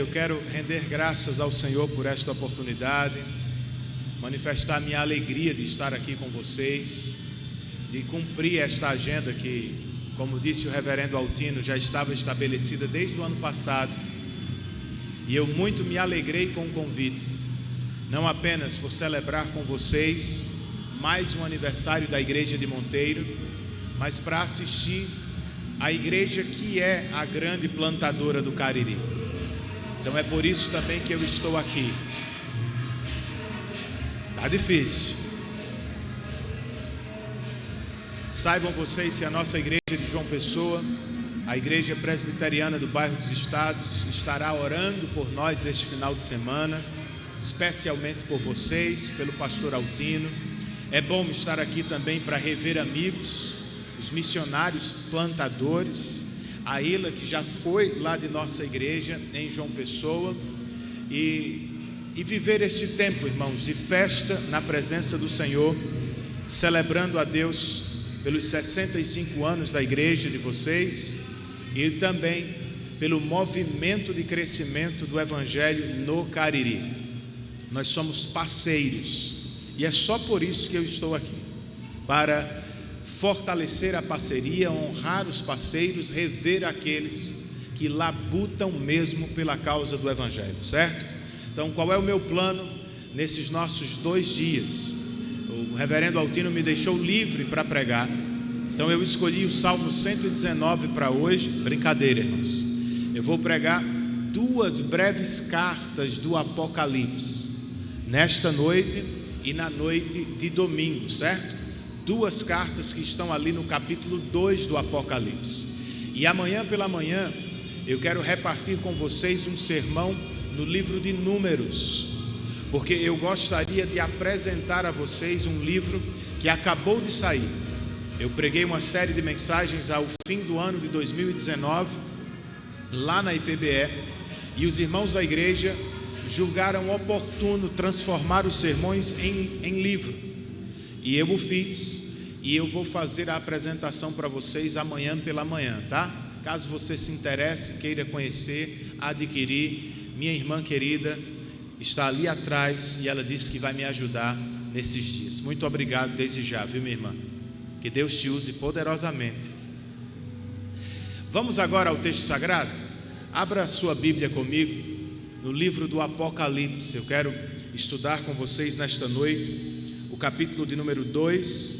Eu quero render graças ao Senhor por esta oportunidade, manifestar minha alegria de estar aqui com vocês, de cumprir esta agenda que, como disse o reverendo Altino, já estava estabelecida desde o ano passado. E eu muito me alegrei com o convite, não apenas por celebrar com vocês mais um aniversário da Igreja de Monteiro, mas para assistir à igreja que é a grande plantadora do Cariri. Então é por isso também que eu estou aqui. Tá difícil. Saibam vocês que a nossa igreja de João Pessoa, a igreja presbiteriana do bairro dos Estados, estará orando por nós este final de semana, especialmente por vocês, pelo pastor Altino. É bom estar aqui também para rever amigos, os missionários plantadores, a Ila, que já foi lá de nossa igreja em João Pessoa, e viver este tempo, irmãos, de festa na presença do Senhor, celebrando a Deus pelos 65 anos da igreja de vocês e também pelo movimento de crescimento do Evangelho no Cariri. Nós somos parceiros e é só por isso que eu estou aqui, para fortalecer a parceria, honrar os parceiros, rever aqueles que labutam mesmo pela causa do Evangelho, certo? Então, qual é o meu plano nesses nossos 2 dias? O reverendo Altino me deixou livre para pregar, então eu escolhi o Salmo 119 para hoje. Brincadeira, irmãos. Eu vou pregar 2 breves cartas do Apocalipse, nesta noite e na noite de domingo, certo? 2 cartas que estão ali no capítulo 2 do Apocalipse. E amanhã pela manhã eu quero repartir com vocês um sermão no livro de Números, porque eu gostaria de apresentar a vocês um livro que acabou de sair. Eu preguei uma série de mensagens ao fim do ano de 2019 lá na IPBE, e os irmãos da igreja julgaram oportuno transformar os sermões em livro, e eu o fiz, e eu vou fazer a apresentação para vocês amanhã pela manhã, tá? Caso você se interesse, queira conhecer, adquirir, minha irmã querida está ali atrás e ela disse que vai me ajudar nesses dias. Muito obrigado desde já, viu, minha irmã? Que Deus te use poderosamente. Vamos agora ao texto sagrado? Abra sua Bíblia comigo no livro do Apocalipse. Eu quero estudar com vocês nesta noite o capítulo de número 2,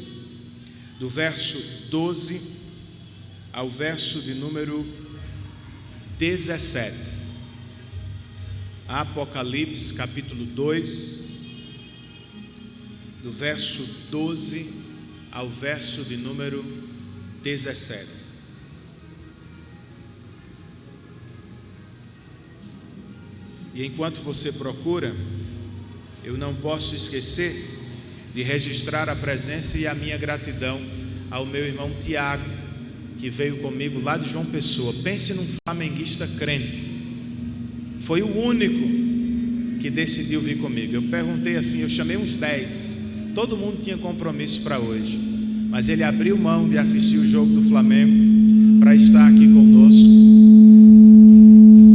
do verso 12 ao verso de número 17. Apocalipse capítulo 2, do verso 12 ao verso de número 17. E enquanto você procura, eu não posso esquecer de registrar a presença e a minha gratidão ao meu irmão Tiago, que veio comigo lá de João Pessoa. Pense num flamenguista crente. Foi o único que decidiu vir comigo. Eu perguntei assim, eu chamei uns 10, todo mundo tinha compromisso para hoje, mas ele abriu mão de assistir o jogo do Flamengo para estar aqui conosco,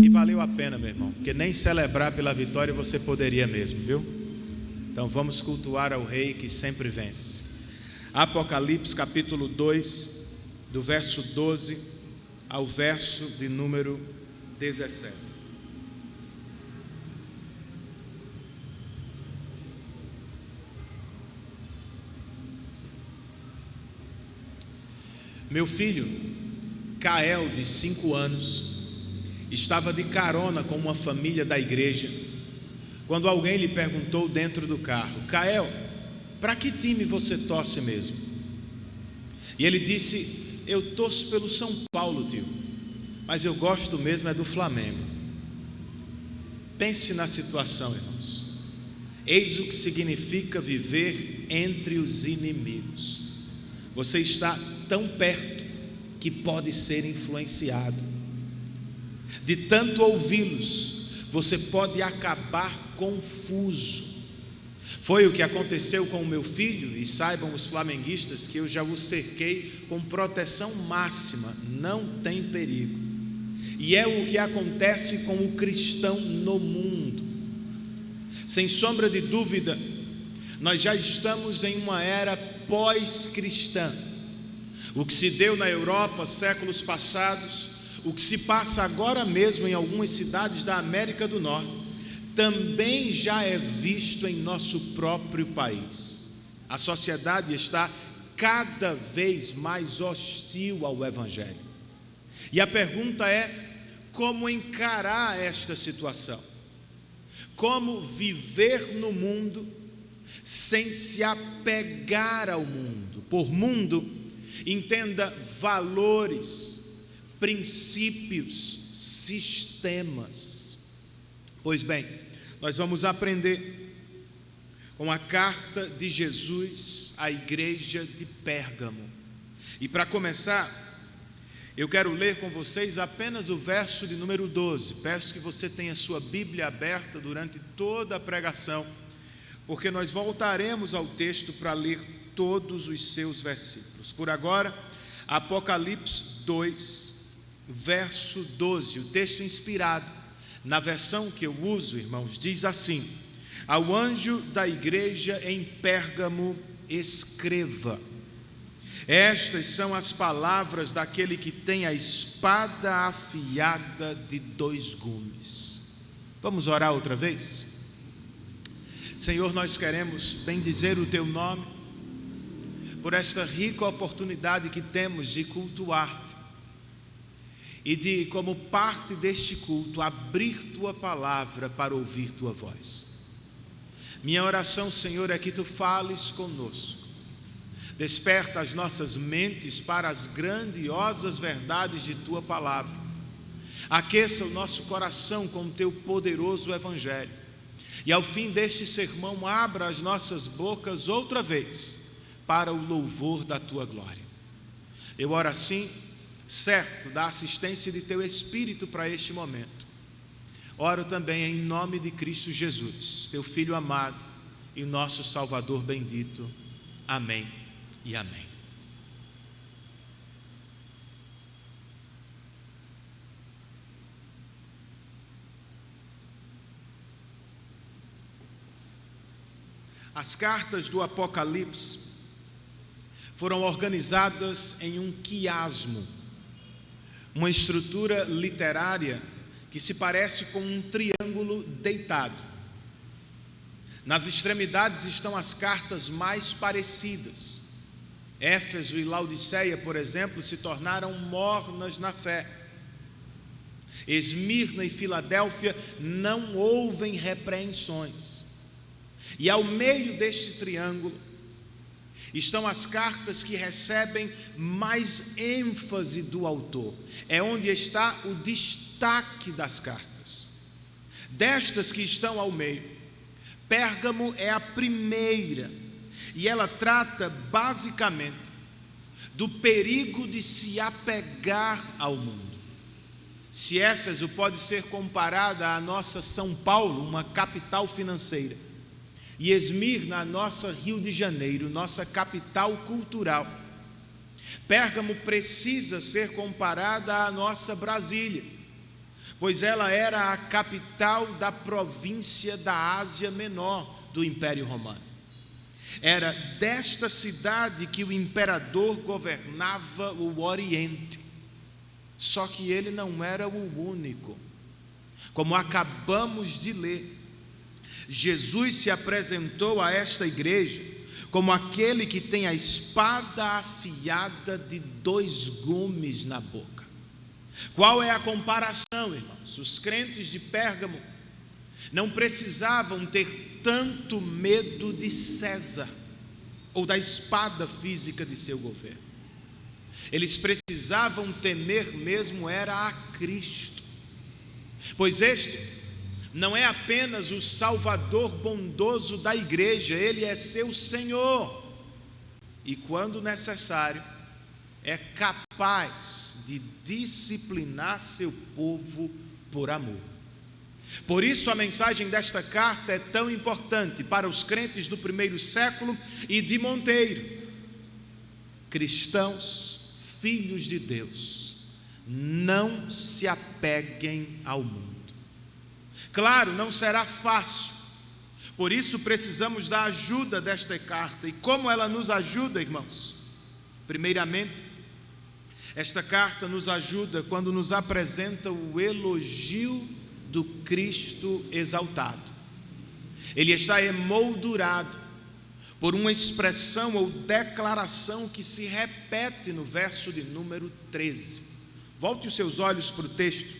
e valeu a pena, meu irmão, porque nem celebrar pela vitória você poderia mesmo, viu? Então vamos cultuar ao Rei que sempre vence. Apocalipse capítulo 2, do verso 12 ao verso de número 17. Meu filho, Cael, de 5 anos, estava de carona com uma família da igreja, quando alguém lhe perguntou dentro do carro: Cael, para que time você torce mesmo? E ele disse: eu torço pelo São Paulo, tio, mas eu gosto mesmo é do Flamengo. Pense na situação, irmãos. Eis o que significa viver entre os inimigos. Você está tão perto que pode ser influenciado. De tanto ouvi-los, você pode acabar confuso. Foi o que aconteceu com o meu filho, e saibam os flamenguistas que eu já o cerquei com proteção máxima, não tem perigo. e é o que acontece com o cristão no mundo. Sem sombra de dúvida, nós já estamos em uma era pós-cristã. O que se deu na Europa séculos passados, o que se passa agora mesmo em algumas cidades da América do Norte, também já é visto em nosso próprio país. A sociedade está cada vez mais hostil ao Evangelho. E a pergunta é: como encarar esta situação? Como viver no mundo sem se apegar ao mundo? Por mundo, entenda valores, princípios, sistemas. Pois bem, nós vamos aprender com a carta de Jesus à igreja de Pérgamo. E para começar, eu quero ler com vocês apenas o verso de número 12. Peço que você tenha sua Bíblia aberta durante toda a pregação, porque nós voltaremos ao texto para ler todos os seus versículos. Por agora, Apocalipse 2, verso 12, o texto inspirado, na versão que eu uso, irmãos, diz assim: ao anjo da igreja em Pérgamo escreva: estas são as palavras daquele que tem a espada afiada de 2 gumes. Vamos orar outra vez? Senhor, nós queremos bendizer o Teu nome por esta rica oportunidade que temos de cultuar-Te e de, como parte deste culto, abrir Tua palavra para ouvir Tua voz. Minha oração, Senhor, é que Tu fales conosco. Desperta as nossas mentes para as grandiosas verdades de Tua palavra. Aqueça o nosso coração com o Teu poderoso Evangelho. E ao fim deste sermão, abra as nossas bocas outra vez para o louvor da Tua glória. Eu oro assim, certo da assistência de Teu Espírito para este momento. Oro também em nome de Cristo Jesus, Teu Filho amado e nosso Salvador bendito. Amém e amém. As cartas do Apocalipse foram organizadas em um quiasmo, uma estrutura literária que se parece com um triângulo deitado. Nas extremidades estão as cartas mais parecidas. Éfeso e Laodiceia, por exemplo, se tornaram mornas na fé. Esmirna e Filadélfia não ouvem repreensões. E ao meio deste triângulo estão as cartas que recebem mais ênfase do autor. É onde está o destaque das cartas. Destas que estão ao meio, Pérgamo é a primeira, e ela trata basicamente do perigo de se apegar ao mundo. Se Éfeso pode ser comparada à nossa São Paulo, uma capital financeira, e Esmirna, a nossa Rio de Janeiro, nossa capital cultural, Pérgamo precisa ser comparada à nossa Brasília, pois ela era a capital da província da Ásia Menor do Império Romano. Era desta cidade que o imperador governava o Oriente. Só que ele não era o único. Como acabamos de ler, Jesus se apresentou a esta igreja como aquele que tem a espada afiada de 2 gumes na boca. Qual é a comparação, irmãos? Os crentes de Pérgamo não precisavam ter tanto medo de César ou da espada física de seu governo. Eles precisavam temer mesmo era a Cristo, pois este não é apenas o Salvador bondoso da igreja, Ele é seu Senhor. E quando necessário, é capaz de disciplinar seu povo por amor. Por isso a mensagem desta carta é tão importante para os crentes do primeiro século e de Monteiro. Cristãos, filhos de Deus, não se apeguem ao mundo. Claro, não será fácil, por isso precisamos da ajuda desta carta. E como ela nos ajuda, irmãos? Primeiramente, esta carta nos ajuda quando nos apresenta o elogio do Cristo exaltado. Ele está emoldurado por uma expressão ou declaração que se repete no verso de número 13. Volte os seus olhos para o texto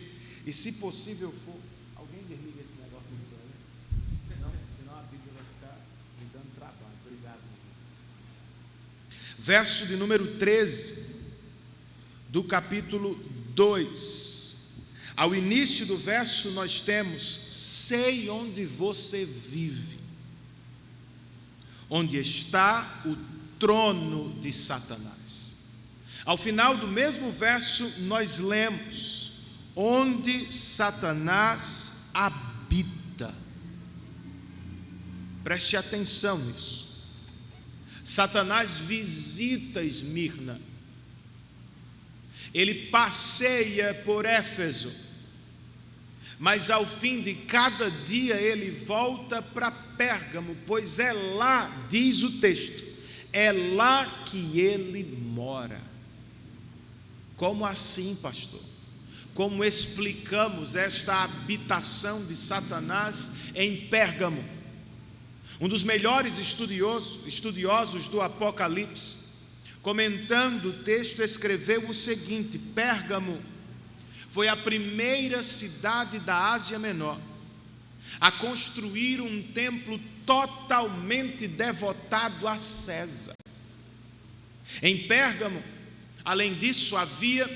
e, se possível for, alguém desliga esse negócio aqui, senão a Bíblia vai ficar me dando trabalho. Obrigado. Verso de número 13 do capítulo 2. Ao início do verso nós temos: sei onde você vive, onde está o trono de Satanás. Ao final do mesmo verso nós lemos: onde Satanás habita. Preste atenção nisso. Satanás visita Esmirna, ele passeia por Éfeso, mas ao fim de cada dia ele volta para Pérgamo, pois é lá, diz o texto, é lá que ele mora. Como assim, pastor? Como explicamos esta habitação de Satanás em Pérgamo? Um dos melhores estudiosos do Apocalipse, comentando o texto, escreveu o seguinte: Pérgamo foi a primeira cidade da Ásia Menor a construir um templo totalmente devotado a César. Em Pérgamo, além disso, havia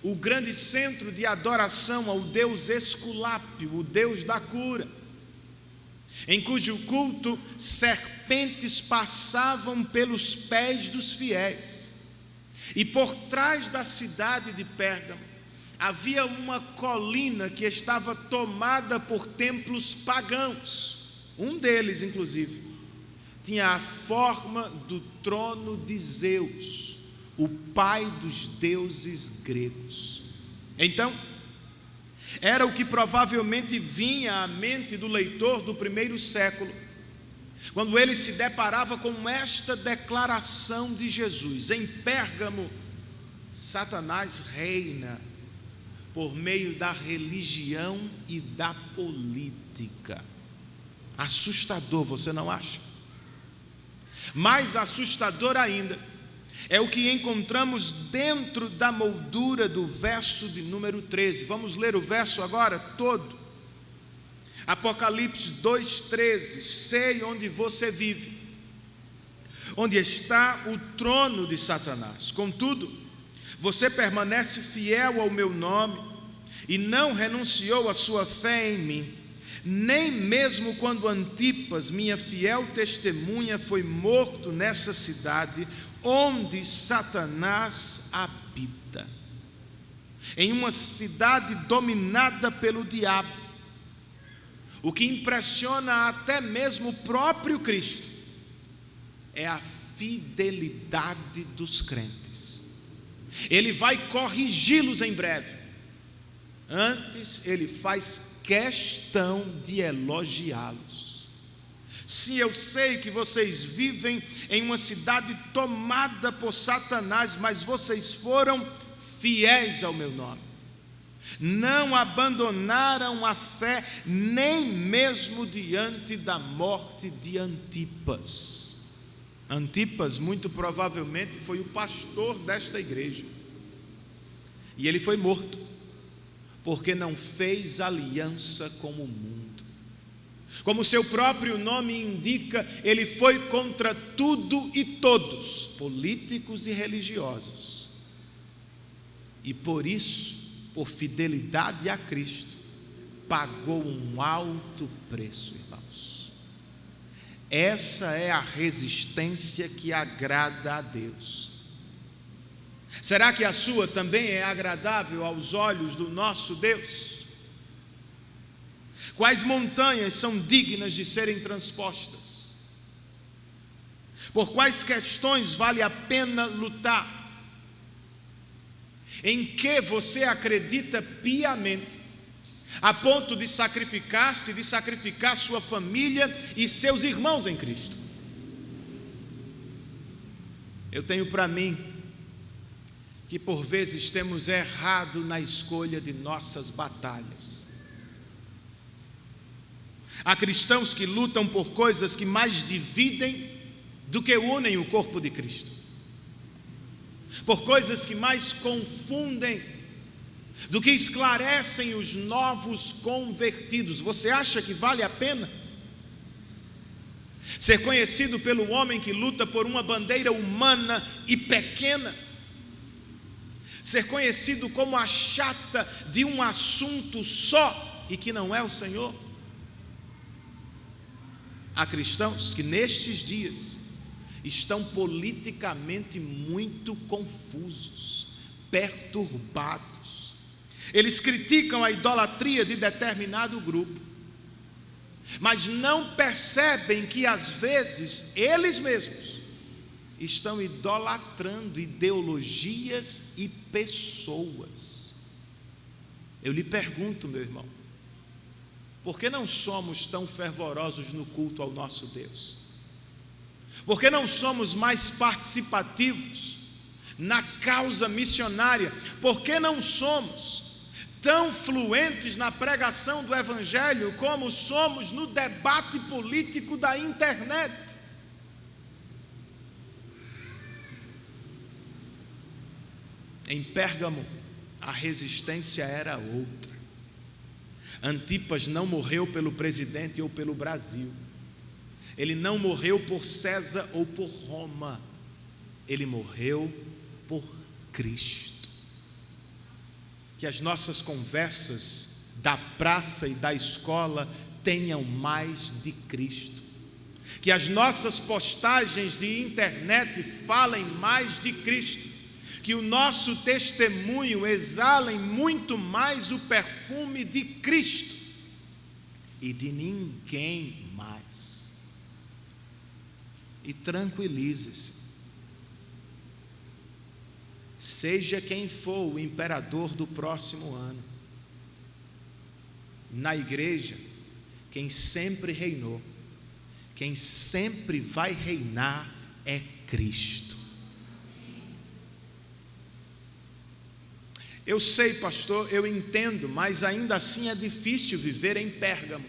o grande centro de adoração ao deus Esculápio, o deus da cura, em cujo culto serpentes passavam pelos pés dos fiéis. E por trás da cidade de Pérgamo havia uma colina que estava tomada por templos pagãos. Um deles, inclusive, tinha a forma do trono de Zeus, o pai dos deuses gregos. Então, era o que provavelmente vinha à mente do leitor do primeiro século, quando ele se deparava com esta declaração de Jesus: em Pérgamo, Satanás reina por meio da religião e da política. Assustador, você não acha? Mais assustador ainda é o que encontramos dentro da moldura do verso de número 13. Vamos ler o verso agora todo. Apocalipse 2,13. Sei onde você vive, onde está o trono de Satanás. Contudo, você permanece fiel ao meu nome e não renunciou à sua fé em mim, nem mesmo quando Antipas, minha fiel testemunha, foi morto nessa cidade onde Satanás habita. Em uma cidade dominada pelo diabo. O que impressiona até mesmo o próprio Cristo é a fidelidade dos crentes. Ele vai corrigi-los em breve. Antes, ele faz questão de elogiá-los. Sim, eu sei que vocês vivem em uma cidade tomada por Satanás, mas vocês foram fiéis ao meu nome. Não abandonaram a fé, nem mesmo diante da morte de Antipas. Antipas, muito provavelmente, foi o pastor desta igreja. E ele foi morto, porque não fez aliança com o mundo. Como seu próprio nome indica, ele foi contra tudo e todos, políticos e religiosos. E por isso, por fidelidade a Cristo, pagou um alto preço, irmãos. Essa é a resistência que agrada a Deus. Será que a sua também é agradável aos olhos do nosso Deus? Quais montanhas são dignas de serem transpostas? Por quais questões vale a pena lutar? em que você acredita piamente, a ponto de sacrificar-se, de sacrificar sua família e seus irmãos em Cristo. Eu tenho para mim que por vezes temos errado na escolha de nossas batalhas. Há cristãos que lutam por coisas que mais dividem do que unem o corpo de Cristo, por coisas que mais confundem do que esclarecem os novos convertidos. Você acha que vale a pena ser conhecido pelo homem que luta por uma bandeira humana e pequena? Ser conhecido como a chata de um assunto só e que não é o Senhor? Há cristãos que nestes dias estão politicamente muito confusos, perturbados. Eles criticam a idolatria de determinado grupo, mas não percebem que às vezes eles mesmos estão idolatrando ideologias e pessoas. Eu lhe pergunto, meu irmão, por que não somos tão fervorosos no culto ao nosso Deus? Por que não somos mais participativos na causa missionária? Por que não somos tão fluentes na pregação do Evangelho como somos no debate político da internet? Em Pérgamo, a resistência era outra. Antipas não morreu pelo presidente ou pelo Brasil. Ele não morreu por César ou por Roma. Ele morreu por Cristo. Que as nossas conversas da praça e da escola tenham mais de Cristo. Que as nossas postagens de internet falem mais de Cristo. Que o nosso testemunho exale muito mais o perfume de Cristo e de ninguém mais. E tranquilize-se. Seja quem for o imperador do próximo ano, na igreja, quem sempre reinou, quem sempre vai reinar é Cristo. Eu sei, pastor, eu entendo, mas ainda assim é difícil viver em Pérgamo.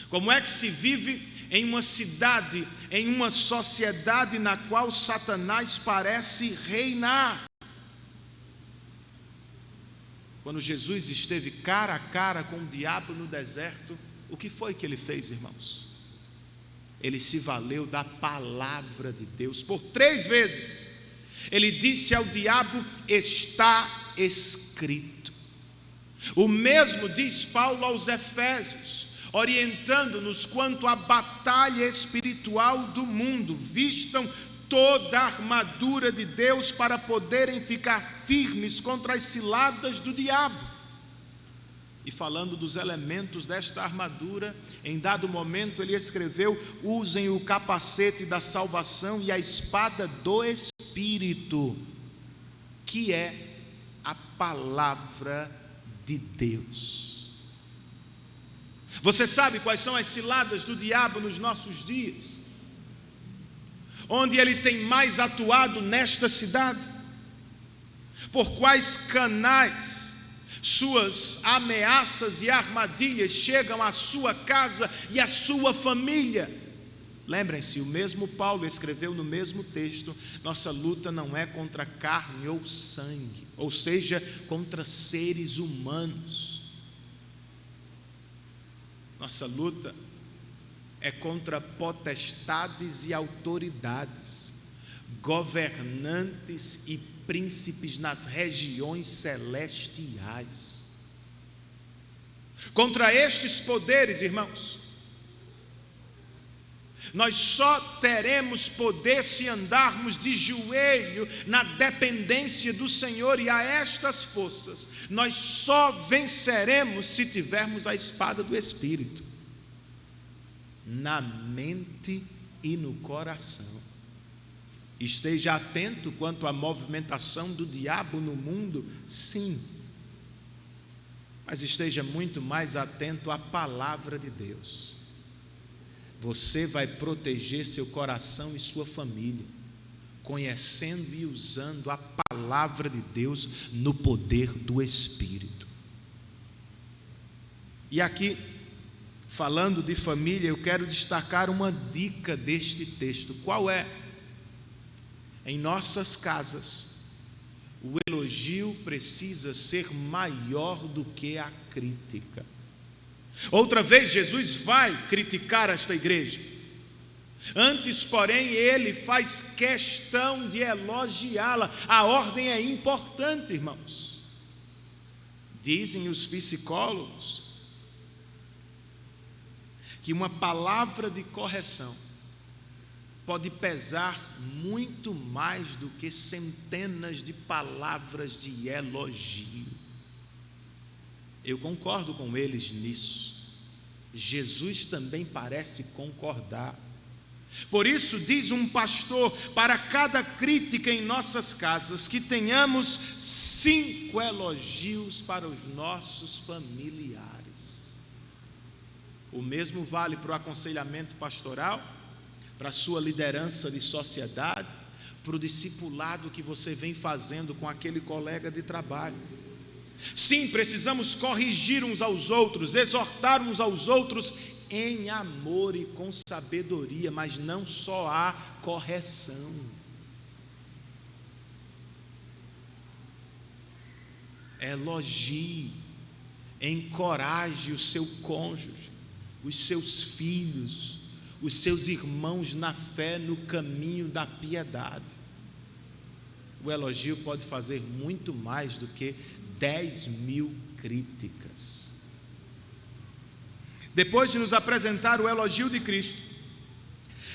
Como é que se vive em uma cidade, em uma sociedade na qual Satanás parece reinar? Quando Jesus esteve cara a cara com o diabo no deserto, o que foi que ele fez, irmãos? Ele se valeu da palavra de Deus. Por 3 vezes ele disse ao diabo: está escrito. O mesmo diz Paulo aos Efésios, orientando-nos quanto à batalha espiritual do mundo. Vistam toda a armadura de Deus para poderem ficar firmes contra as ciladas do diabo. E falando dos elementos desta armadura, em dado momento ele escreveu: usem o capacete da salvação e a espada do Espírito, que é a palavra de Deus. Você sabe quais são as ciladas do diabo nos nossos dias? Onde ele tem mais atuado nesta cidade? Por quais canais suas ameaças e armadilhas chegam à sua casa e à sua família? Lembrem-se, o mesmo Paulo escreveu no mesmo texto: nossa luta não é contra carne ou sangue, ou seja, contra seres humanos. Nossa luta é contra potestades e autoridades, governantes e príncipes nas regiões celestiais. Contra estes poderes, irmãos, nós só teremos poder se andarmos de joelho na dependência do Senhor, e a estas forças nós só venceremos se tivermos a espada do Espírito na mente e no coração. Esteja atento quanto à movimentação do diabo no mundo, sim. Mas esteja muito mais atento à palavra de Deus. Você vai proteger seu coração e sua família, conhecendo e usando a palavra de Deus no poder do Espírito. E aqui, falando de família, eu quero destacar uma dica deste texto. Qual é? Em nossas casas, o elogio precisa ser maior do que a crítica. Outra vez Jesus vai criticar esta igreja. Antes, porém, ele faz questão de elogiá-la. A ordem é importante, irmãos. Dizem os psicólogos que uma palavra de correção pode pesar muito mais do que centenas de palavras de elogio. Eu concordo com eles nisso. Jesus também parece concordar. Por isso, diz um pastor, para cada crítica em nossas casas, que tenhamos 5 elogios para os nossos familiares. O mesmo vale para o aconselhamento pastoral, para a sua liderança de sociedade, para o discipulado que você vem fazendo com aquele colega de trabalho. Sim, precisamos corrigir uns aos outros, exortar uns aos outros em amor e com sabedoria, mas não só há correção. Elogie, encoraje o seu cônjuge, os seus filhos, os seus irmãos na fé, no caminho da piedade. O elogio pode fazer muito mais do que 10.000 críticas. Depois de nos apresentar o elogio de Cristo,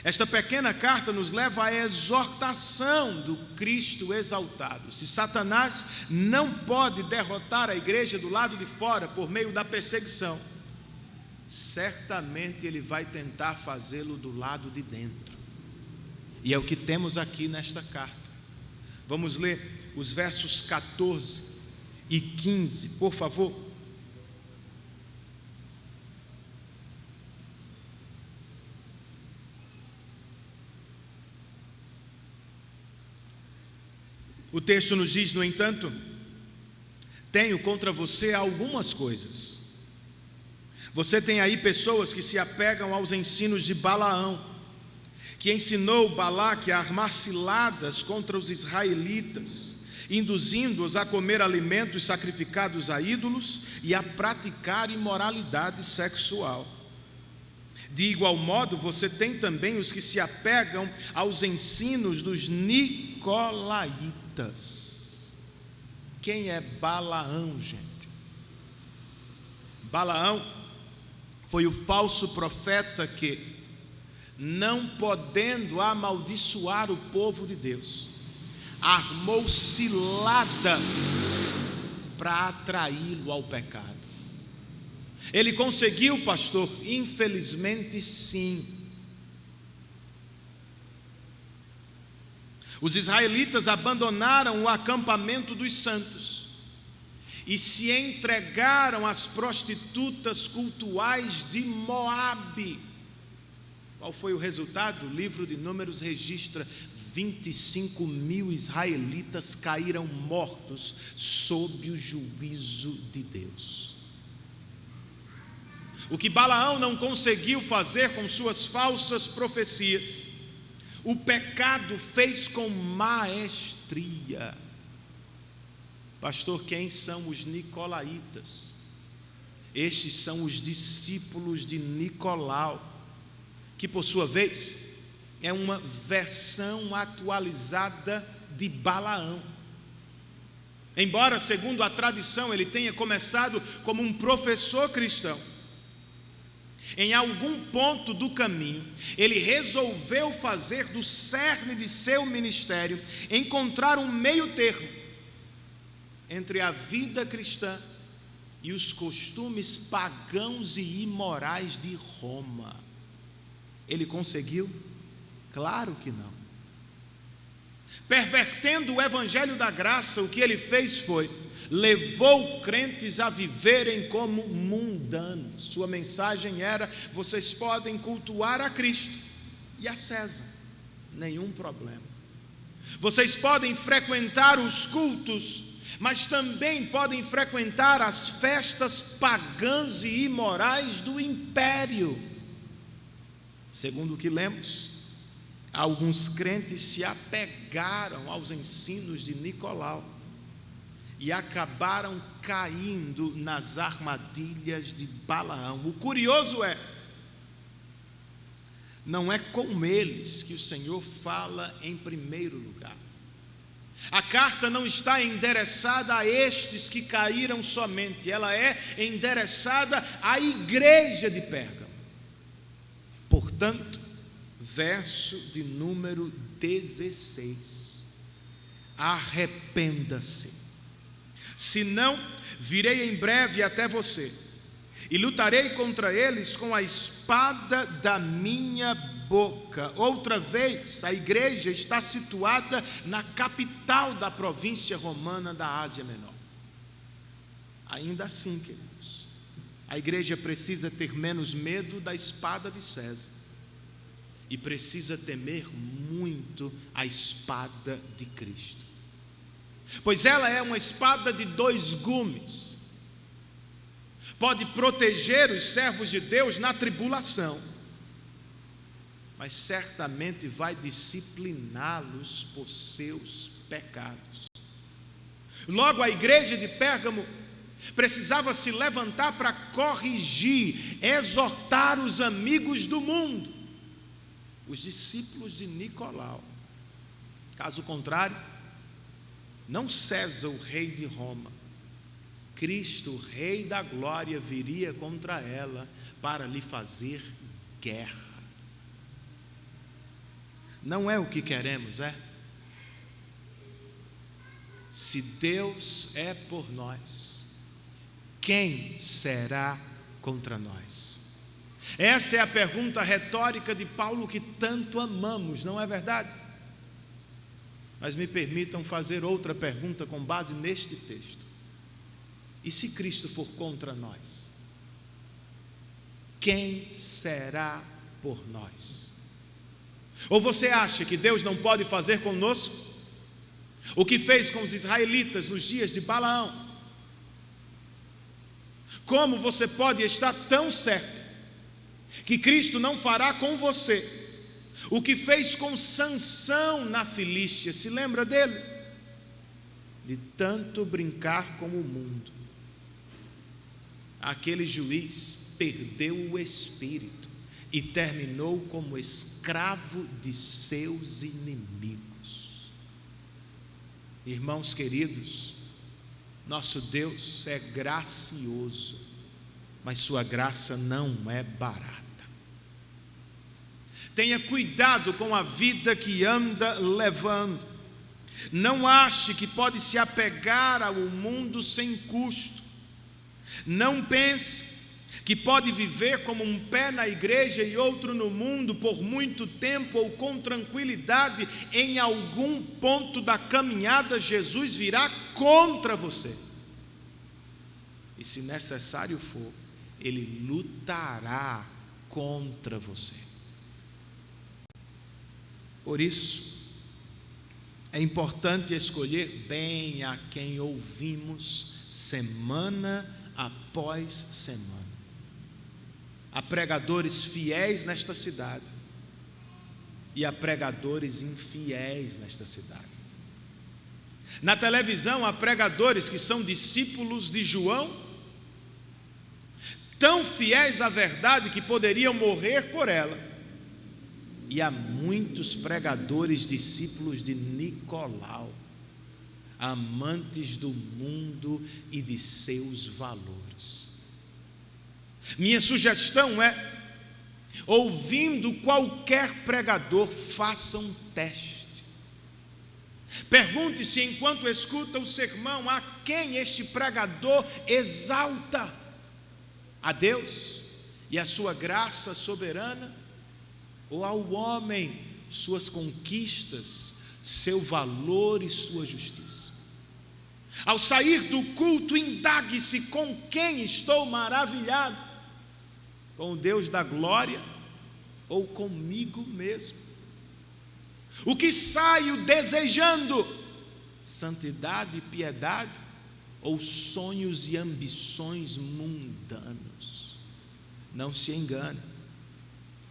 esta pequena carta nos leva à exortação do Cristo exaltado. Se Satanás não pode derrotar a igreja do lado de fora por meio da perseguição, certamente ele vai tentar fazê-lo do lado de dentro. E é o que temos aqui nesta carta. Vamos ler os versos 14 e 15, por favor. O texto nos diz, no entanto: tenho contra você algumas coisas. Você tem aí pessoas que se apegam aos ensinos de Balaão, que ensinou Balaque a armar ciladas contra os israelitas, induzindo-os a comer alimentos sacrificados a ídolos e a praticar imoralidade sexual. De igual modo, você tem também os que se apegam aos ensinos dos nicolaítas. Quem é Balaão, gente? Balaão foi o falso profeta que, não podendo amaldiçoar o povo de Deus, armou cilada para atraí-lo ao pecado. Ele conseguiu, pastor? Infelizmente sim. Os israelitas abandonaram o acampamento dos santos e se entregaram às prostitutas cultuais de Moabe. Qual foi o resultado? O livro de Números registra: 25.000 israelitas caíram mortos sob o juízo de Deus. O que Balaão não conseguiu fazer com suas falsas profecias, o pecado fez com maestria. Pastor, quem são os nicolaítas? Estes são os discípulos de Nicolau, que por sua vez é uma versão atualizada de Balaão. Embora, segundo a tradição, ele tenha começado como um professor cristão, em algum ponto do caminho, ele resolveu fazer do cerne de seu ministério, encontrar um meio termo entre a vida cristã e os costumes pagãos e imorais de Roma. Ele conseguiu? Claro que não. Pervertendo o evangelho da graça, o que ele fez foi, levou crentes a viverem como mundanos. Sua mensagem era: vocês podem cultuar a Cristo e a César, nenhum problema. Vocês podem frequentar os cultos, mas também podem frequentar as festas pagãs e imorais do império. Segundo o que lemos, alguns crentes se apegaram aos ensinos de Nicolau e acabaram caindo nas armadilhas de Balaão. O curioso é, não é com eles que o Senhor fala em primeiro lugar. A carta não está endereçada a estes que caíram somente, ela é endereçada à igreja de Pérgamo. Portanto, verso de número 16: arrependa-se, senão virei em breve até você e lutarei contra eles com a espada da minha boca. Outra vez, a igreja está situada na capital da província romana da Ásia Menor. Ainda assim, queridos, a igreja precisa ter menos medo da espada de César e precisa temer muito a espada de Cristo, pois ela é uma espada de dois gumes. Pode proteger os servos de Deus na tribulação, mas certamente vai discipliná-los por seus pecados. Logo, a igreja de Pérgamo precisava se levantar para corrigir, exortar os amigos do mundo, os discípulos de Nicolau. Caso contrário, não César, o rei de Roma, Cristo, o rei da glória, viria contra ela para lhe fazer guerra. Não é o que queremos, é? Se Deus é por nós, quem será contra nós? Essa é a pergunta retórica de Paulo que tanto amamos, não é verdade? Mas me permitam fazer outra pergunta com base neste texto: e se Cristo for contra nós, quem será por nós? Ou você acha que Deus não pode fazer conosco o que fez com os israelitas nos dias de Balaão? Como você pode estar tão certo que Cristo não fará com você o que fez com Sansão na Filístia? Se lembra dele? De tanto brincar com o mundo, aquele juiz perdeu o espírito e terminou como escravo de seus inimigos. Irmãos queridos, nosso Deus é gracioso, mas sua graça não é barata. Tenha cuidado com a vida que anda levando. Não ache que pode se apegar ao mundo sem custo. Não pense que pode viver como um pé na igreja e outro no mundo por muito tempo ou com tranquilidade. Em algum ponto da caminhada, Jesus virá contra você. E se necessário for, Ele lutará contra você. Por isso, é importante escolher bem a quem ouvimos semana após semana. Há pregadores fiéis nesta cidade e há pregadores infiéis nesta cidade. Na televisão há pregadores que são discípulos de João, tão fiéis à verdade que poderiam morrer por ela. E há muitos pregadores discípulos de Nicolau, amantes do mundo e de seus valores. Minha sugestão é, ouvindo qualquer pregador, faça um teste. Pergunte-se enquanto escuta o sermão a quem este pregador exalta: a Deus e a sua graça soberana, ou ao homem, suas conquistas, seu valor e sua justiça. Ao sair do culto, indague-se: com quem estou maravilhado? Com o Deus da glória ou comigo mesmo? O que saio desejando? Santidade e piedade ou sonhos e ambições mundanos? Não se engane.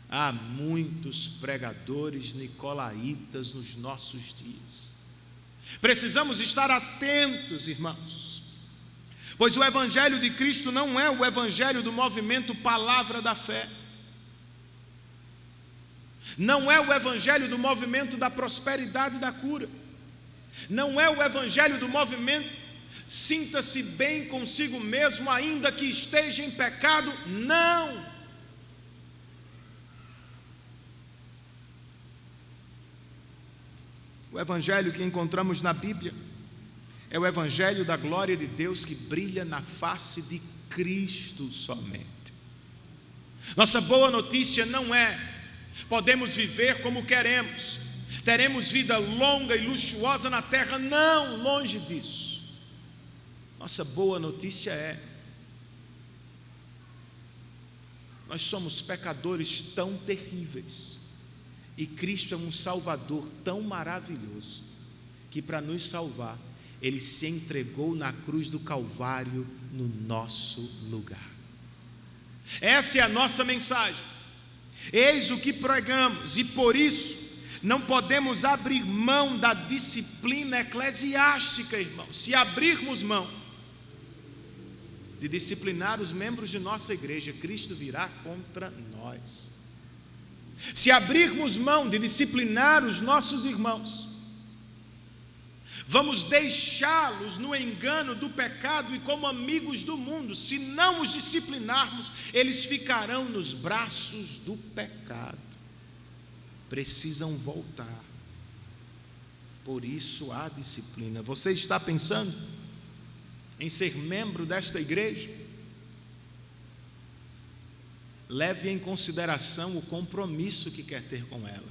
Há muitos pregadores nicolaítas nos nossos dias. Precisamos estar atentos, irmãos, pois o Evangelho de Cristo não é o Evangelho do movimento Palavra da Fé, não é o Evangelho do movimento da prosperidade e da cura, não é o Evangelho do movimento sinta-se bem consigo mesmo ainda que esteja em pecado. Não! O Evangelho que encontramos na Bíblia é o Evangelho da glória de Deus que brilha na face de Cristo somente. Nossa boa notícia não é: podemos viver como queremos, teremos vida longa e luxuosa na terra. Não, longe disso. Nossa boa notícia é: nós somos pecadores tão terríveis, e Cristo é um Salvador tão maravilhoso, que para nos salvar, Ele se entregou na cruz do Calvário no nosso lugar. Essa é a nossa mensagem. Eis o que pregamos, e por isso não podemos abrir mão da disciplina eclesiástica, irmãos. Se abrirmos mão de disciplinar os membros de nossa igreja, Cristo virá contra nós. Se abrirmos mão de disciplinar os nossos irmãos, vamos deixá-los no engano do pecado e como amigos do mundo. Se não os disciplinarmos, eles ficarão nos braços do pecado. Precisam voltar. Por isso há disciplina. Você está pensando em ser membro desta igreja? Leve em consideração o compromisso que quer ter com ela.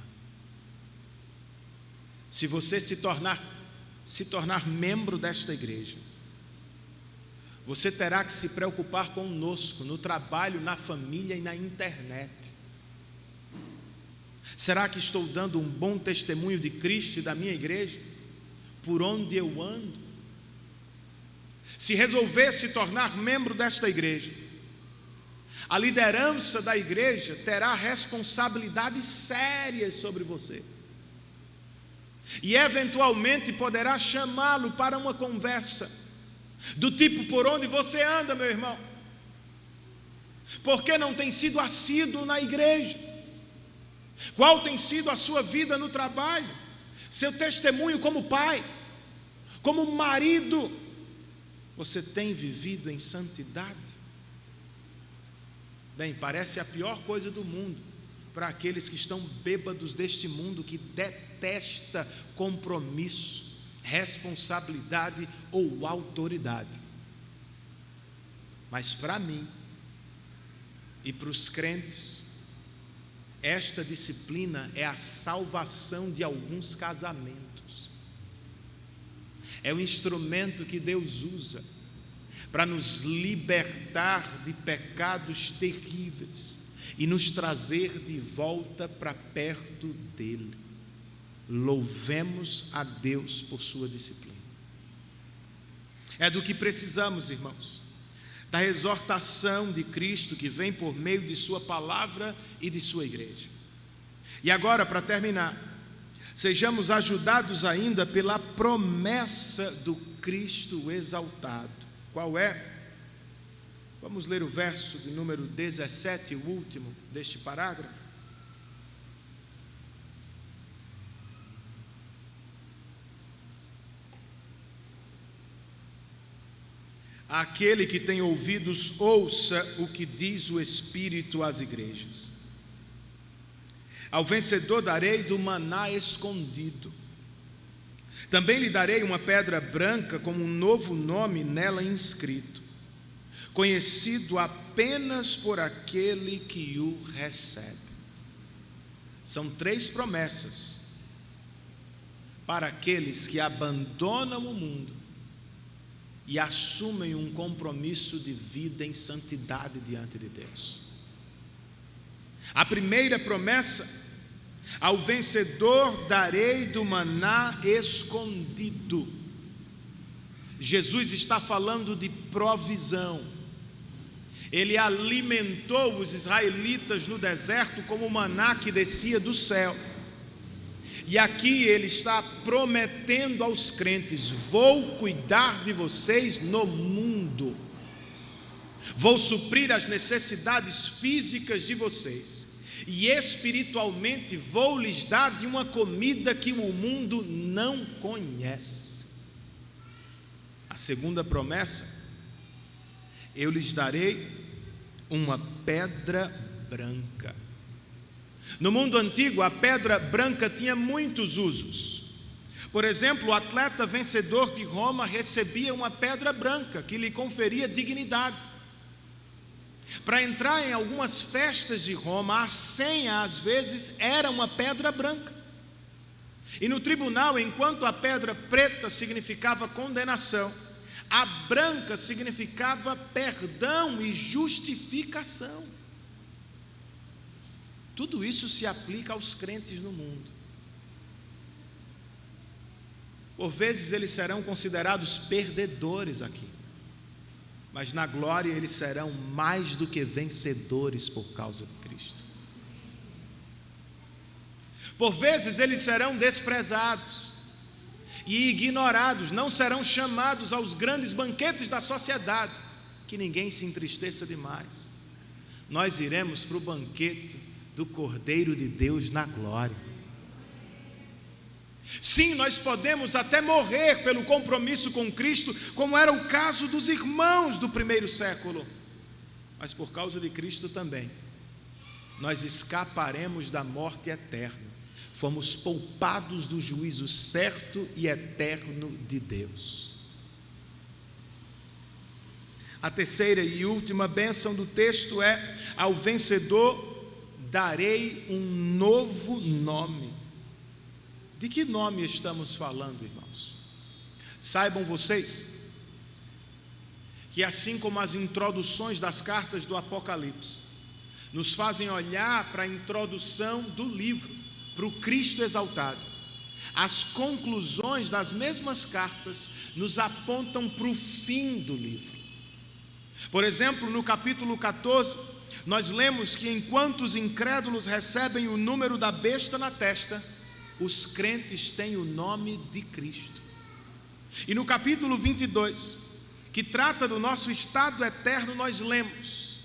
Se você se tornar membro desta igreja, você terá que se preocupar conosco no trabalho, na família e na internet. Será que estou dando um bom testemunho de Cristo e da minha igreja por onde eu ando? Se resolver se tornar membro desta igreja, a liderança da igreja terá responsabilidades sérias sobre você, e eventualmente poderá chamá-lo para uma conversa do tipo: por onde você anda, meu irmão? Por que não tem sido assíduo na igreja? Qual tem sido a sua vida no trabalho? Seu testemunho como pai, como marido? Você tem vivido em santidade? Bem, parece a pior coisa do mundo para aqueles que estão bêbados deste mundo, que detesta compromisso, responsabilidade ou autoridade. Mas para mim e para os crentes, esta disciplina é a salvação de alguns casamentos. É o instrumento que Deus usa para nos libertar de pecados terríveis e nos trazer de volta para perto dele. Louvemos a Deus por sua disciplina. É do que precisamos, irmãos, da exortação de Cristo que vem por meio de sua palavra e de sua igreja. E agora, para terminar, sejamos ajudados ainda pela promessa do Cristo exaltado. Qual é? Vamos ler o verso de número 17, o último deste parágrafo. Aquele que tem ouvidos, ouça o que diz o Espírito às igrejas. Ao vencedor darei do maná escondido. Também lhe darei uma pedra branca com um novo nome nela inscrito, conhecido apenas por aquele que o recebe. São 3 promessas para aqueles que abandonam o mundo e assumem um compromisso de vida em santidade diante de Deus. A primeira promessa: ao vencedor darei do maná escondido. Jesus está falando de provisão. Ele alimentou os israelitas no deserto como o maná que descia do céu. E aqui ele está prometendo aos crentes: vou cuidar de vocês no mundo, vou suprir as necessidades físicas de vocês, e espiritualmente vou lhes dar de uma comida que o mundo não conhece. A segunda promessa: eu lhes darei uma pedra branca. No mundo antigo, a pedra branca tinha muitos usos. Por exemplo, o atleta vencedor de Roma recebia uma pedra branca que lhe conferia dignidade. Para entrar em algumas festas de Roma, a senha às vezes era uma pedra branca. E no tribunal, enquanto a pedra preta significava condenação, a branca significava perdão e justificação. Tudo isso se aplica aos crentes no mundo. Por vezes eles serão considerados perdedores aqui, mas na glória eles serão mais do que vencedores por causa de Cristo. Por vezes eles serão desprezados e ignorados, não serão chamados aos grandes banquetes da sociedade. Que ninguém se entristeça demais. Nós iremos para o banquete do Cordeiro de Deus na glória. Sim, nós podemos até morrer pelo compromisso com Cristo, como era o caso dos irmãos do primeiro século, mas por causa de Cristo também nós escaparemos da morte eterna. Fomos poupados do juízo certo e eterno de Deus. A terceira e última bênção do texto é: ao vencedor darei um novo nome. De que nome estamos falando, irmãos? Saibam vocês que assim como as introduções das cartas do Apocalipse nos fazem olhar para a introdução do livro, para o Cristo exaltado, as conclusões das mesmas cartas nos apontam para o fim do livro. Por exemplo, no capítulo 14, nós lemos que enquanto os incrédulos recebem o número da besta na testa, os crentes têm o nome de Cristo. E no capítulo 22, que trata do nosso estado eterno, nós lemos: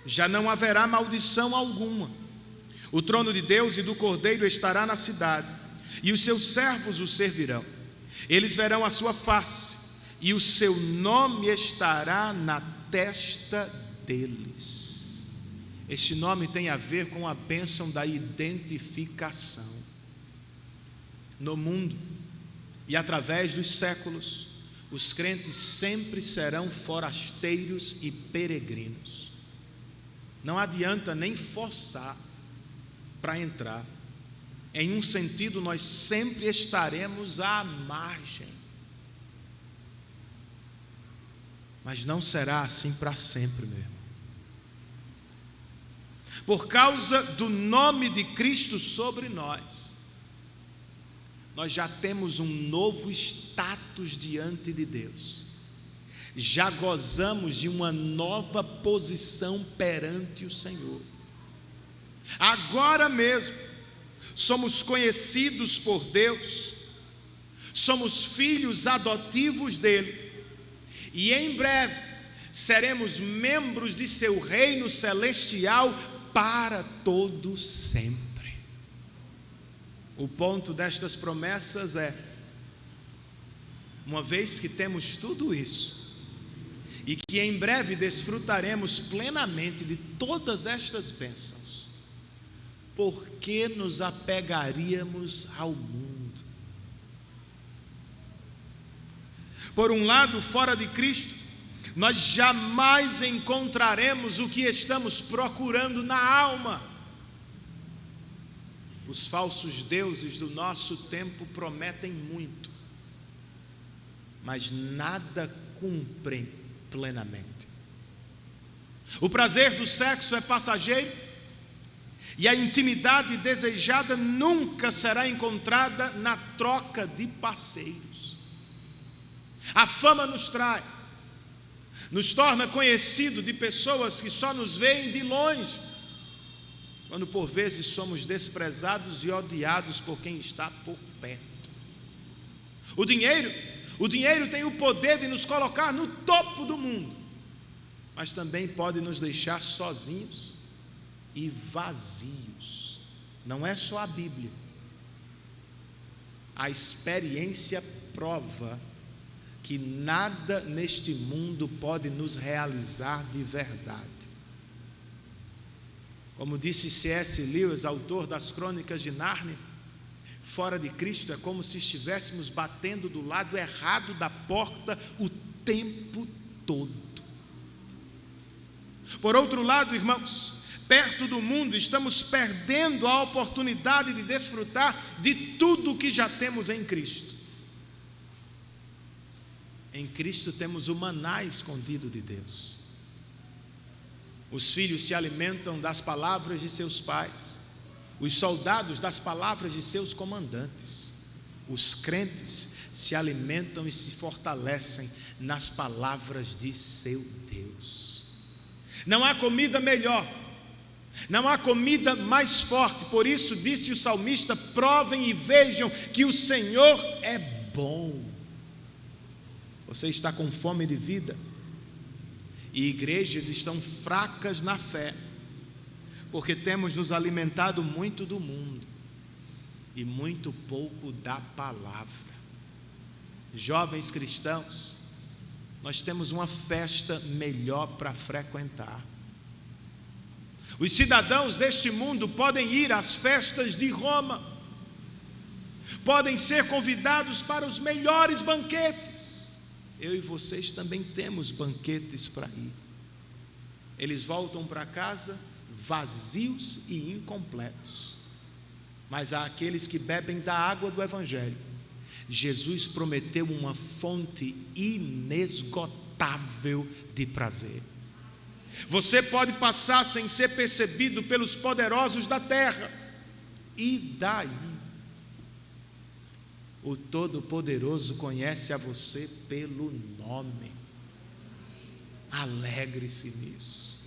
já não haverá maldição alguma. O trono de Deus e do Cordeiro estará na cidade, e os seus servos o servirão. Eles verão a sua face, e o seu nome estará na testa deles. Este nome tem a ver com a bênção da identificação. No mundo e através dos séculos, os crentes sempre serão forasteiros e peregrinos. Não adianta nem forçar para entrar. Em um sentido, nós sempre estaremos à margem. Mas não será assim para sempre, meu irmão. Por causa do nome de Cristo sobre nós, nós já temos um novo status diante de Deus. Já gozamos de uma nova posição perante o Senhor. Agora mesmo, somos conhecidos por Deus, somos filhos adotivos dele, e em breve seremos membros de seu reino celestial para todo sempre. O ponto destas promessas é: uma vez que temos tudo isso, e que em breve desfrutaremos plenamente de todas estas bênçãos, por que nos apegaríamos ao mundo? Por um lado, fora de Cristo, nós jamais encontraremos o que estamos procurando na alma. Os falsos deuses do nosso tempo prometem muito, mas nada cumprem plenamente. O prazer do sexo é passageiro e a intimidade desejada nunca será encontrada na troca de parceiros. A fama nos trai, nos torna conhecido de pessoas que só nos veem de longe, quando por vezes somos desprezados e odiados por quem está por perto. O dinheiro tem o poder de nos colocar no topo do mundo, mas também pode nos deixar sozinhos e vazios. Não é só a Bíblia. A experiência prova que nada neste mundo pode nos realizar de verdade. Como disse C.S. Lewis, autor das Crônicas de Nárnia, fora de Cristo é como se estivéssemos batendo do lado errado da porta o tempo todo. Por outro lado, irmãos, perto do mundo estamos perdendo a oportunidade de desfrutar de tudo o que já temos em Cristo. Em Cristo temos o maná escondido de Deus. Os filhos se alimentam das palavras de seus pais, os soldados das palavras de seus comandantes. Os crentes se alimentam e se fortalecem nas palavras de seu Deus. Não há comida melhor, não há comida mais forte. Por isso disse o salmista: provem e vejam que o Senhor é bom. Você está com fome de vida? E igrejas estão fracas na fé, porque temos nos alimentado muito do mundo e muito pouco da palavra. Jovens cristãos, nós temos uma festa melhor para frequentar. Os cidadãos deste mundo podem ir às festas de Roma, podem ser convidados para os melhores banquetes. Eu e vocês também temos banquetes para ir. Eles voltam para casa vazios e incompletos. Mas há aqueles que bebem da água do Evangelho. Jesus prometeu uma fonte inesgotável de prazer. Você pode passar sem ser percebido pelos poderosos da terra. E daí? O Todo-Poderoso conhece a você pelo nome. Alegre-se nisso.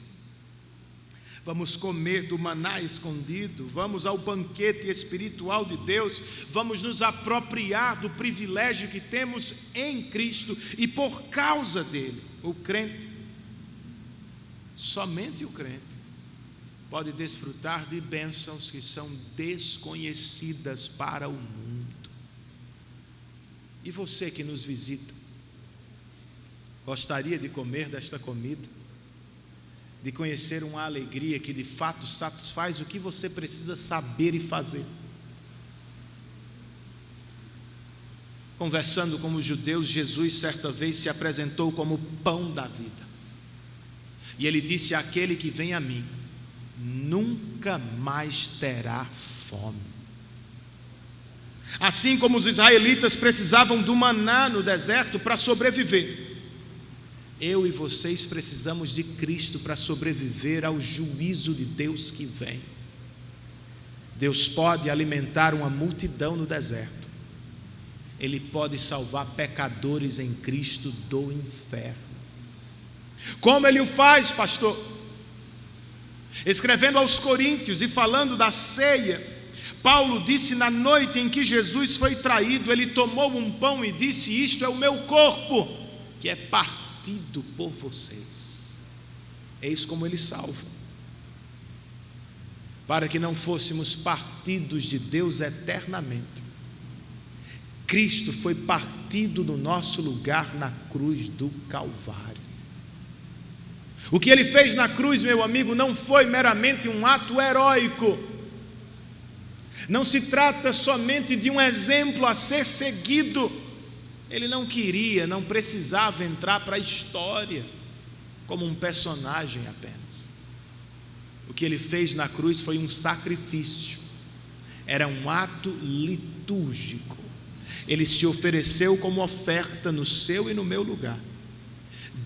Vamos comer do maná escondido, vamos ao banquete espiritual de Deus, vamos nos apropriar do privilégio que temos em Cristo e por causa dele. O crente, somente o crente, pode desfrutar de bênçãos que são desconhecidas para o mundo. E você que nos visita, gostaria de comer desta comida? De conhecer uma alegria que de fato satisfaz o que você precisa saber e fazer? Conversando com os judeus, Jesus certa vez se apresentou como o pão da vida. E ele disse: aquele que vem a mim nunca mais terá fome. Assim como os israelitas precisavam do maná no deserto para sobreviver, eu e vocês precisamos de Cristo para sobreviver ao juízo de Deus que vem. Deus pode alimentar uma multidão no deserto. Ele pode salvar pecadores em Cristo do inferno. Como Ele o faz, pastor? Escrevendo aos Coríntios e falando da ceia, Paulo disse: na noite em que Jesus foi traído, Ele tomou um pão e disse: isto é o meu corpo, que é partido por vocês. Eis como Ele salva. Para que não fôssemos partidos de Deus eternamente, Cristo foi partido no nosso lugar na cruz do Calvário. O que Ele fez na cruz, meu amigo, não foi meramente um ato heróico. Não se trata somente de um exemplo a ser seguido. Ele não queria, não precisava entrar para a história como um personagem apenas. O que Ele fez na cruz foi um sacrifício. era um ato litúrgico. Ele se ofereceu como oferta no seu e no meu lugar.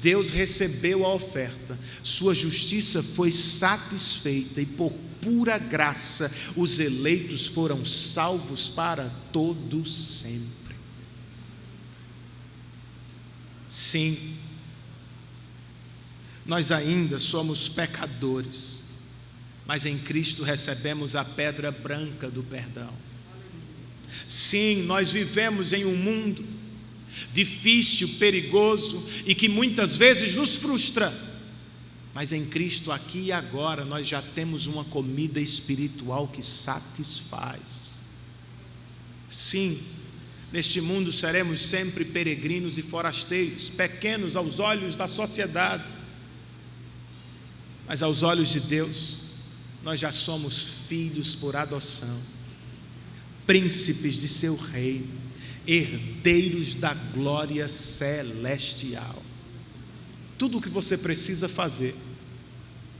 Deus recebeu a oferta, sua justiça foi satisfeita e por pura graça os eleitos foram salvos para todo sempre. Sim, nós ainda somos pecadores, mas em Cristo recebemos a pedra branca do perdão. Sim, nós vivemos em um mundo difícil, perigoso e que muitas vezes nos frustra, mas em Cristo aqui e agora nós já temos uma comida espiritual que satisfaz. Sim, neste mundo seremos sempre peregrinos e forasteiros, pequenos aos olhos da sociedade, mas aos olhos de Deus nós já somos filhos por adoção, príncipes de seu reino, herdeiros da glória celestial. Tudo o que você precisa fazer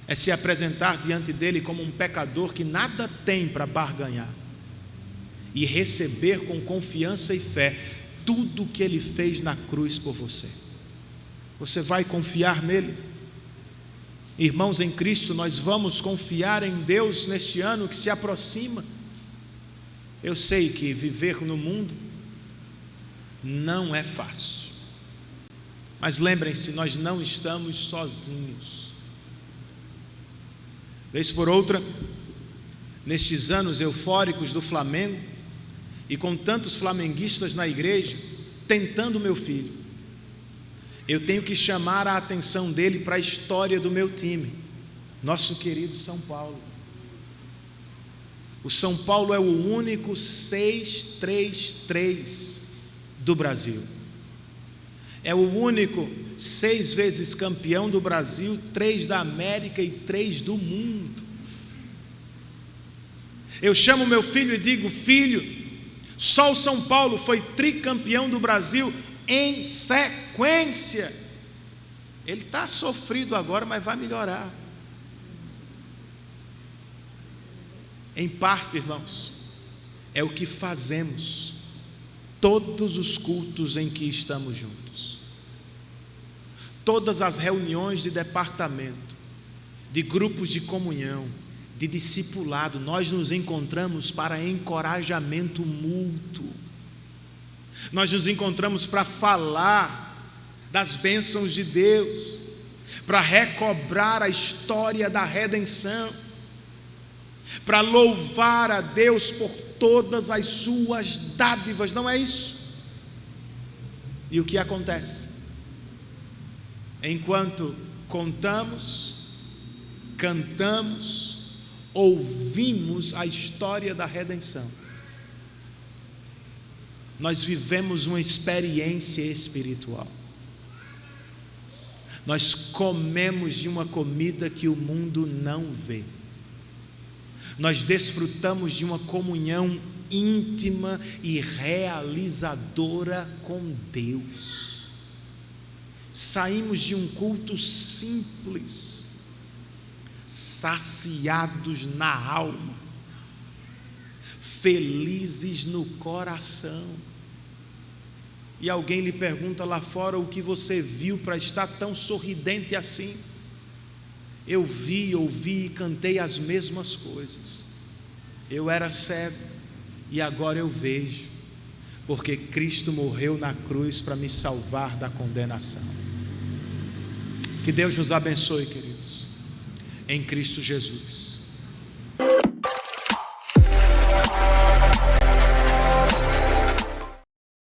é se apresentar diante dele como um pecador que nada tem para barganhar e receber com confiança e fé tudo o que ele fez na cruz por você. Você vai confiar nele? Irmãos em Cristo, nós vamos confiar em Deus neste ano que se aproxima. Eu sei que viver no mundo não é fácil, mas lembrem-se, nós não estamos sozinhos. Vez por outra, nestes anos eufóricos do Flamengo, e com tantos flamenguistas na igreja, tentando meu filho, eu tenho que chamar a atenção dele para a história do meu time, nosso querido São Paulo. O São Paulo é o único 6-3-3 do Brasil. É o único 6 vezes campeão do Brasil, 3 da América e 3 do mundo. Eu chamo meu filho e digo: filho, só o São Paulo foi tricampeão do Brasil em sequência. Ele está sofrido agora, mas vai melhorar. Em parte, irmãos, é o que fazemos todos os cultos em que estamos juntos, todas as reuniões de departamento, de grupos de comunhão, de discipulado, nós nos encontramos para encorajamento mútuo, nós nos encontramos para falar das bênçãos de Deus, para recobrar a história da redenção, para louvar a Deus por todas as suas dádivas, não é isso? E o que acontece? Enquanto contamos, cantamos, ouvimos a história da redenção, nós vivemos uma experiência espiritual, nós comemos de uma comida que o mundo não vê, nós desfrutamos de uma comunhão íntima e realizadora com Deus. Saímos de um culto simples, saciados na alma, felizes no coração. E alguém lhe pergunta lá fora o que você viu para estar tão sorridente assim. Eu vi, ouvi e cantei as mesmas coisas. Eu era cego e agora eu vejo, porque Cristo morreu na cruz para me salvar da condenação. Que Deus nos abençoe, queridos, em Cristo Jesus.